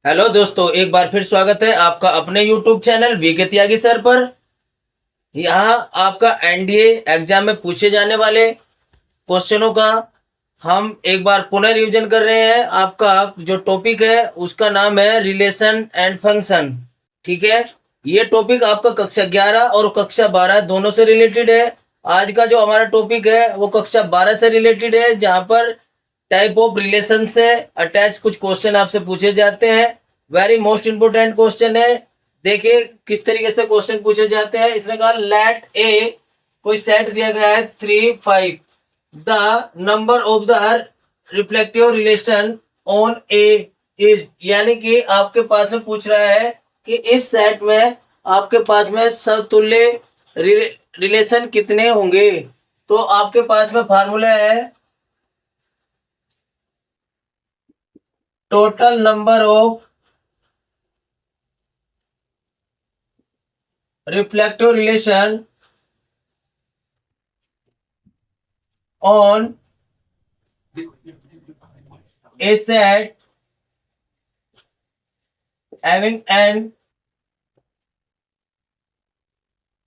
Hello दोस्तों, एक बार फिर स्वागत है आपका अपने YouTube चैनल वीके त्यागी सर पर। यहाँ आपका एनडीए एग्जाम में पूछे जाने वाले क्वेश्चनों का हम एक बार पुनः रिवीजन कर रहे हैं। आपका जो टॉपिक है उसका नाम है रिलेशन एंड फंक्शन। ठीक है, ये टॉपिक आपका कक्षा 11 और कक्षा 12 दोनों से रिलेटेड है। आज का जो हमारा टॉपिक है वो कक्षा 12 से रिलेटेड है, जहाँ पर टाइप ऑफ रिलेशन से अटैच कुछ क्वेश्चन आपसे पूछे जाते हैं। वेरी मोस्ट इंपोर्टेंट क्वेश्चन है। देखिए किस तरीके से क्वेश्चन पूछे जाते हैं। इसने कहा लेट ए, कोई सेट दिया गया है 3 5, the number of the reflective relation on A is, यानी कि आपके पास में पूछ रहा है कि इस सेट में आपके पास में समतुल्य रिलेशन कितने होंगे। तो आपके पास में फार्मूला है total number of reflective relation on a set having n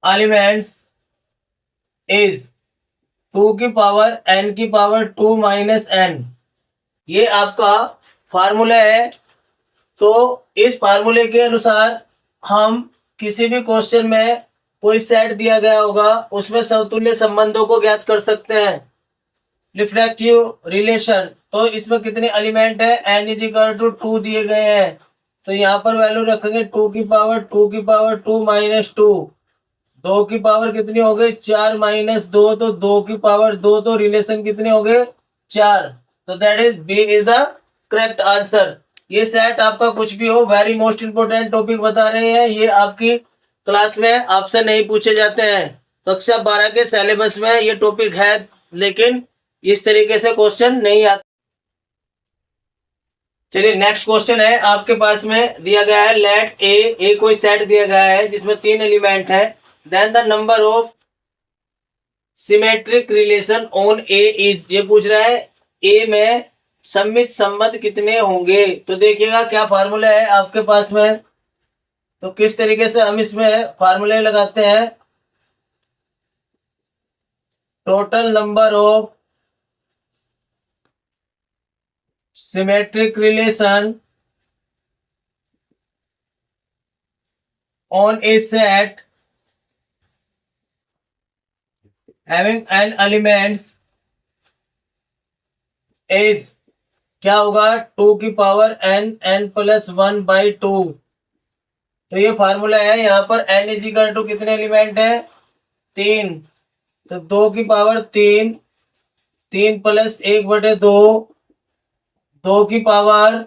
elements is 2 की पावर n की पावर 2 माइनस n। ये आपका फार्मूला है। तो इस फार्मूले के अनुसार हम किसी भी क्वेश्चन में कोई सेट दिया गया होगा उसमें समतुल्य संबंधों को ज्ञात कर सकते हैं। रिफ्लेक्टिव रिलेशन, तो इसमें कितने एलिमेंट है, एन इज इक्वल टू 2 दिए गए हैं। तो यहाँ पर वैल्यू रखेंगे 2 की पावर 2 की पावर 2 माइनस 2। 2 की पावर कितनी हो गई 4 माइनस 2, तो 2 की पावर 2, तो रिलेशन कितने हो गए 4। तो that is B is the correct answer. ये सेट आपका कुछ भी हो, वेरी मोस्ट इंपोर्टेंट टॉपिक बता रहे हैं। ये आपकी क्लास में आपसे नहीं पूछे जाते हैं। कक्षा 12 के सिलेबस में ये टॉपिक है, लेकिन इस तरीके से क्वेश्चन नहीं आता। चलिए नेक्स्ट क्वेश्चन है आपके पास में दिया गया है लेट ए कोई सेट दिया गया है जिसमें 3 एलिमेंट है। Then the number of symmetric relation on A is, ये पूछ रहा है ए में सममित संबंध कितने होंगे। तो देखिएगा क्या फार्मूला है आपके पास में। तो किस तरीके से हम इसमें फार्मूले लगाते हैं। Total number of symmetric relation on a set having n elements is, क्या होगा 2 की power n, n plus 1 by 2। तो ये फार्मूला है। यहाँ पर n इज इक्वल टू कितने एलिमेंट है 3, तो 2 की पावर 3, 3 प्लस 1 बटे 2, 2 की पावर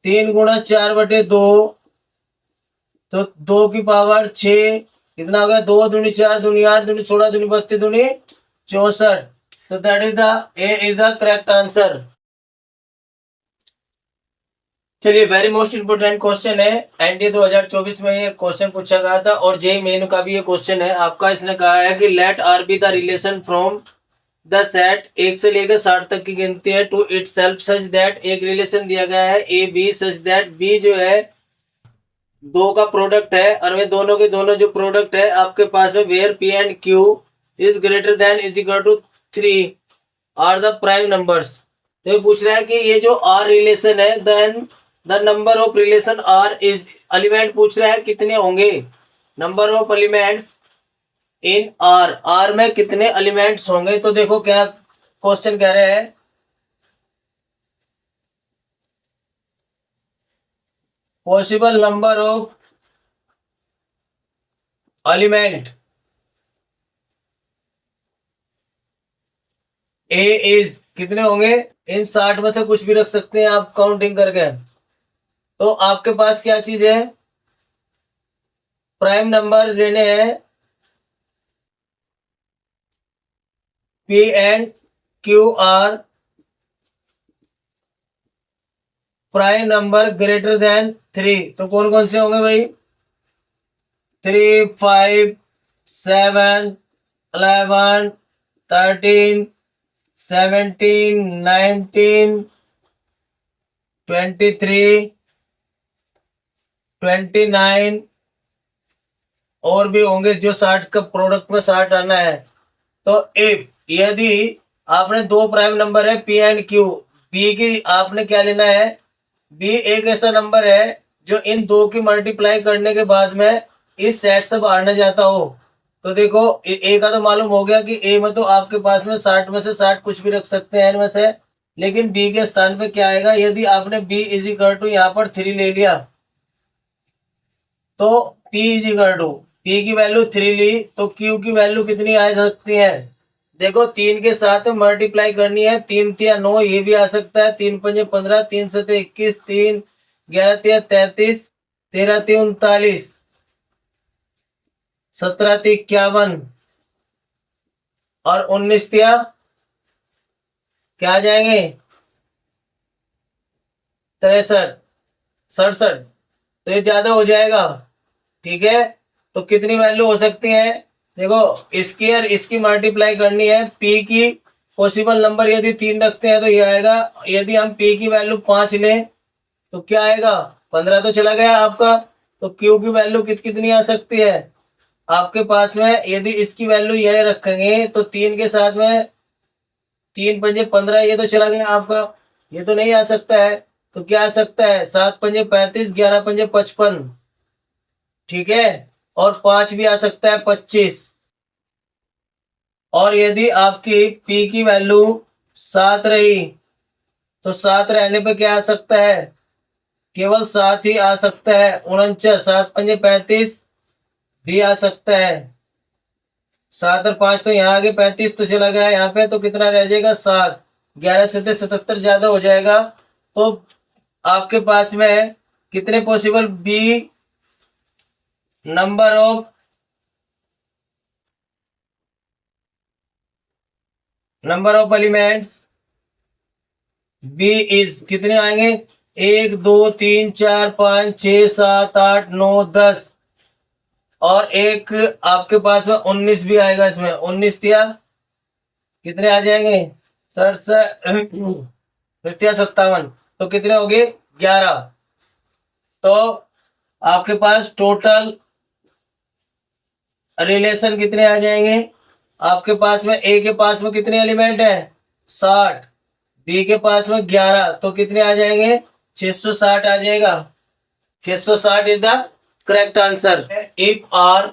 3 गुणा 4 बटे 2, तो 2 की पावर 6, कितना हो गया 2 दूनी 4 दूनी 8 दूनी 16 दूनी 32 दूनी 64। तो that is the A is the correct answer. चलिए वेरी मोस्ट इंपोर्टेंट क्वेश्चन है। एनडीए 2024 में ये क्वेश्चन पूछा गया था और जेई मेन का भी ये क्वेश्चन है आपका। इसने कहा है कि let R be the relation from the set 1 से लेकर 60 तक की गिनती है to itself such that, एक रिलेशन दिया गया है A B such that B जो है 2 का प्रोडक्ट है और वे दोनों के दोनों जो प्रोडक्ट है आपके पास में where P and Q is greater than is equal to 3 are the prime numbers. तो ये पूछ रहा है कि ये जो आर रिलेशन है then the number of relation R is, element पूछ रहा है कितने होंगे, number of elements in R, R में कितने एलिमेंट्स होंगे। तो देखो क्या क्वेश्चन कह रहे हैं, possible number of element A is, कितने होंगे, इन 60 में से कुछ भी रख सकते हैं आप काउंटिंग करके। तो आपके पास क्या चीज है, प्राइम नंबर देने हैं P and Q R prime number greater than 3। तो कौन कौन से होंगे भाई, 3 5 7 11 13 17 19 23 29 और भी होंगे जो 60 का प्रोडक्ट में 60 आना है। तो इफ यदि आपने दो प्राइम नंबर है पी एंड क्यू, बी की आपने क्या लेना है, बी एक ऐसा नंबर है जो इन दो की मल्टीप्लाई करने के बाद में इस सेट से बाहर न जाता हो। तो देखो ए का तो मालूम हो गया कि ए में तो आपके पास में 60 में से 60 कुछ भी रख सकते हैं इनमें से, लेकिन बी के स्थान पे क्या आएगा, यदि आपने बी इज इक्वल टू यहाँ पर 3 ले लिया तो P is equal to P की वैल्यू 3 ली तो Q की वैल्यू कितनी आ सकती है, देखो 3 के साथ मल्टीप्लाई करनी है, 3 तिया 9 ये भी आ सकता है, 3 पंजे 15, 3 सते 21, 3 11 तिया 33, 13 तिया 39, 17 तिया 51 और 19 तिया क्या आ जाएंगे 63, 67, तो ये ज्यादा हो जाएगा। ठीक है, तो कितनी वैल्यू हो सकती है, देखो इसकी और इसकी मल्टीप्लाई करनी है, पी की पॉसिबल नंबर यदि 3 रखते हैं तो ये आएगा, यदि हम पी की वैल्यू 5 लें तो क्या आएगा 15 तो चला गया आपका। तो क्यू की वैल्यू कितनी आ सकती है आपके पास में, यदि इसकी वैल्यू यह रखेंगे तो 3 के साथ में 3 पंजे 15, ये तो चला गया आपका, ये तो नहीं आ सकता है। तो क्या आ सकता है 7 पंजे 35, 11 पंजे 55, ठीक है, और 5 भी आ सकता है 25। और यदि आपकी P की वैल्यू 7 रही तो 7 रहने पे क्या आ सकता है, केवल 7 ही आ सकता है, 49, 7 पंजे 35 भी आ सकता है, 7 और 5 तो यहाँ आगे 35 तो चला गया यहाँ पे, तो कितना रह जाएगा 7, 11 से 77 ज्यादा हो जाएगा। तो आपके पास में कितने possible B number of elements B is कितने आएंगे, 1 2 3 4 5 6 7 8 9 10 और एक आपके पास में 19 भी आएगा, इसमें 19 दिया कितने आ जाएंगे 57, तो कितने हो गए 11। तो आपके पास टोटल रिलेशन कितने आ जाएंगे, आपके पास में ए के पास में कितने एलिमेंट है 60, बी के पास में 11, तो कितने आ जाएंगे 660 आ जाएगा, 660 is the correct answer. If R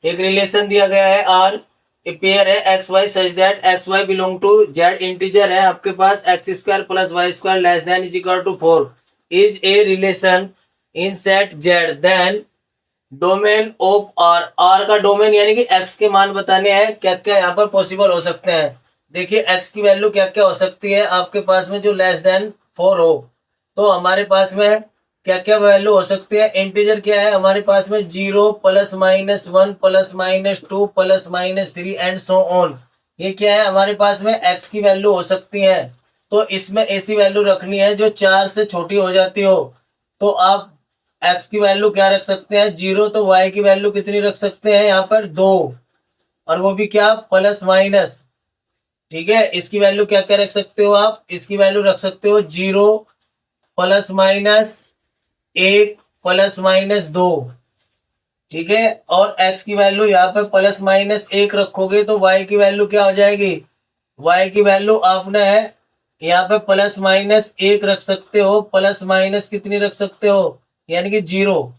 एक रिलेशन दिया गया है, आर एक पेयर है x y such that x y belong to Z, integer है आपके पास x square plus y square less than is equal to 4, is a relation in set Z, then domain of R, R का domain यानी कि x के मान बताने हैं, क्या क्या यहाँ पर पॉसिबल हो सकते हैं। देखिए एक्स की वैल्यू क्या क्या हो सकती है आपके पास में जो लेस देन 4 हो, तो हमारे पास में क्या क्या वैल्यू हो सकती है, इंटीजर क्या है हमारे पास में 0 plus minus 1 plus minus 2 plus minus 3 and so on, ये क्या है हमारे पास में एक्स की वैल्यू हो सकती है। तो इसमें ऐसी वैल्यू रखनी है जो 4 से छोटी हो जाती हो, तो आप एक्स की वैल्यू क्या रख सकते हैं 0, तो वाई की वैल्यू कितनी रख सकते हैं यहाँ पर 2, और वो भी क्या प्लस माइनस, ठीक है, इसकी वैल्यू क्या क्या रख सकते हो आप, इसकी वैल्यू रख सकते हो 0 प्लस माइनस 1 प्लस माइनस 2, ठीक है, और x की वैल्यू यहाँ पे प्लस माइनस 1 रखोगे तो y की वैल्यू क्या हो जाएगी, y की वैल्यू आपने यहाँ पे प्लस माइनस 1 रख सकते हो, प्लस माइनस कितनी रख सकते हो यानी कि 0,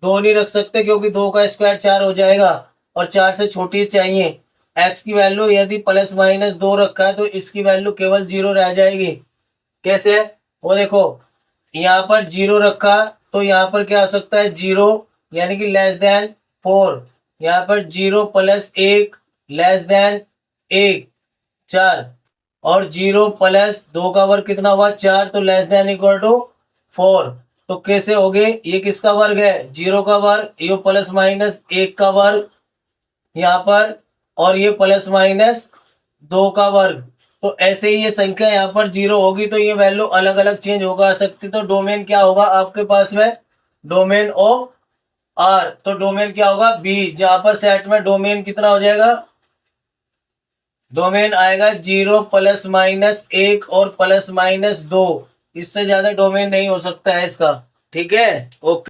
2 नहीं रख सकते क्योंकि 2 का स्क्वायर 4 हो जाएगा और 4 से छोटी चाहिए। x की वैल्यू यदि प्लस माइनस 2 रखा है तो इसकी वैल्यू केवल 0 रह जाएगी, कैसे, वो देखो यहाँ पर 0 रखा तो यहाँ पर क्या हो सकता है 0 यानी कि लेस देन 4, यहाँ पर 0 प्लस 1 लेस देन 1 4, और 0 प्लस 2 का वर्ग कितना हुआ 4, तो लेस देन इक्वल टू 4, तो कैसे हो गए, ये किसका वर्ग है 0 का वर्ग, ये प्लस माइनस 1 का वर्ग यहाँ पर, और ये प्लस माइनस 2 का वर्ग, तो ऐसे ही ये संख्या यहाँ पर 0 होगी तो ये वैल्यू अलग अलग चेंज होगा सकती, तो डोमेन क्या होगा आपके पास में डोमेन ऑफ आर, तो डोमेन क्या होगा बी, जहां पर सेट में डोमेन कितना हो जाएगा, डोमेन आएगा 0 प्लस माइनस 1 और प्लस माइनस 2, इससे ज्यादा डोमेन नहीं हो सकता है इसका, ठीक है, ओके।